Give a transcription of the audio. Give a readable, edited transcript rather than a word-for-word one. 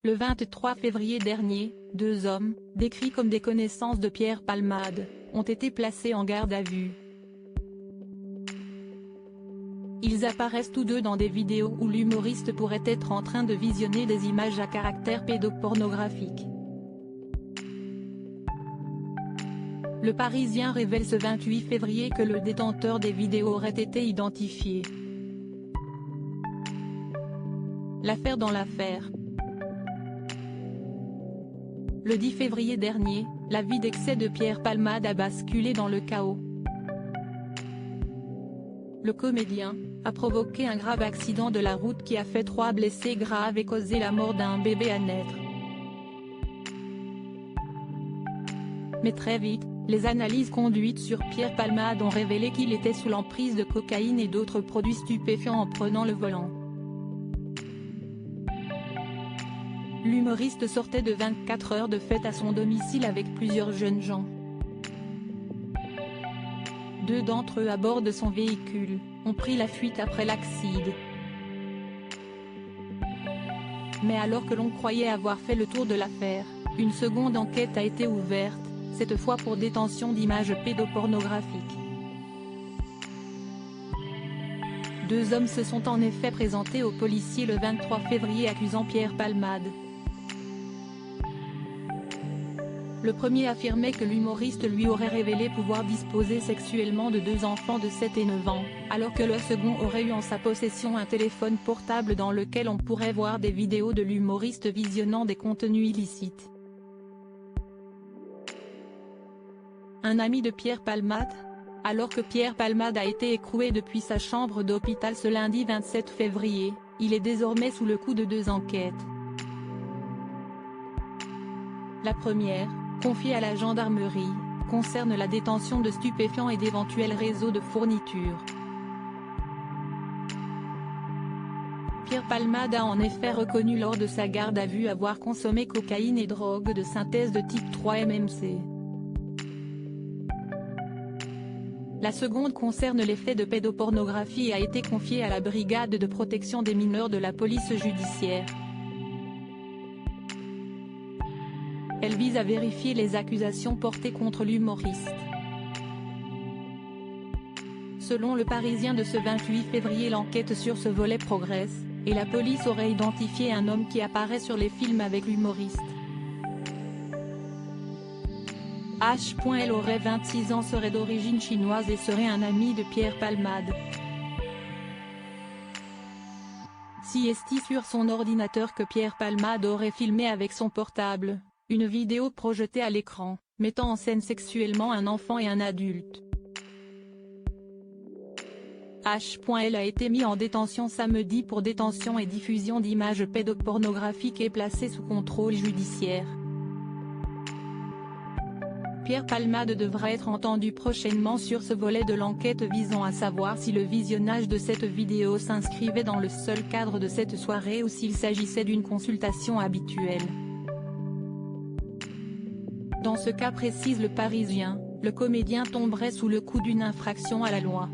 Le 23 février dernier, 2 hommes, décrits comme des connaissances de Pierre Palmade, ont été placés en garde à vue. Ils apparaissent tous deux dans des vidéos où l'humoriste pourrait être en train de visionner des images à caractère pédopornographique. Le Parisien révèle ce 28 février que le détenteur des vidéos aurait été identifié. L'affaire dans l'affaire. Le 10 février dernier, la vie d'excès de Pierre Palmade a basculé dans le chaos. Le comédien a provoqué un grave accident de la route qui a fait 3 blessés graves et causé la mort d'un bébé à naître. Mais très vite, les analyses conduites sur Pierre Palmade ont révélé qu'il était sous l'emprise de cocaïne et d'autres produits stupéfiants en prenant le volant. L'humoriste sortait de 24 heures de fête à son domicile avec plusieurs jeunes gens. 2 d'entre eux à bord de son véhicule, ont pris la fuite après l'accident. Mais alors que l'on croyait avoir fait le tour de l'affaire, une seconde enquête a été ouverte, cette fois pour détention d'images pédopornographiques. 2 hommes se sont en effet présentés aux policiers le 23 février accusant Pierre Palmade. Le premier affirmait que l'humoriste lui aurait révélé pouvoir disposer sexuellement de 2 enfants de 7 et 9 ans, alors que le second aurait eu en sa possession un téléphone portable dans lequel on pourrait voir des vidéos de l'humoriste visionnant des contenus illicites. Un ami de Pierre Palmade ? Alors que Pierre Palmade a été écroué depuis sa chambre d'hôpital ce lundi 27 février, il est désormais sous le coup de 2 enquêtes. La première, confiée à la gendarmerie, concerne la détention de stupéfiants et d'éventuels réseaux de fourniture. Pierre Palmade a en effet reconnu lors de sa garde à vue avoir consommé cocaïne et drogue de synthèse de type 3 MMC. La seconde concerne les faits de pédopornographie et a été confiée à la brigade de protection des mineurs de la police judiciaire. Elle vise à vérifier les accusations portées contre l'humoriste. Selon le Parisien de ce 28 février, l'enquête sur ce volet progresse, et la police aurait identifié un homme qui apparaît sur les films avec l'humoriste. H.L. aurait 26 ans, serait d'origine chinoise et serait un ami de Pierre Palmade. Si est sur son ordinateur que Pierre Palmade aurait filmé avec son portable, une vidéo projetée à l'écran, mettant en scène sexuellement un enfant et un adulte. H.L. a été mis en détention samedi pour détention et diffusion d'images pédopornographiques et placé sous contrôle judiciaire. Pierre Palmade devra être entendu prochainement sur ce volet de l'enquête visant à savoir si le visionnage de cette vidéo s'inscrivait dans le seul cadre de cette soirée ou s'il s'agissait d'une consultation habituelle. Dans ce cas, précise le Parisien, le comédien tomberait sous le coup d'une infraction à la loi.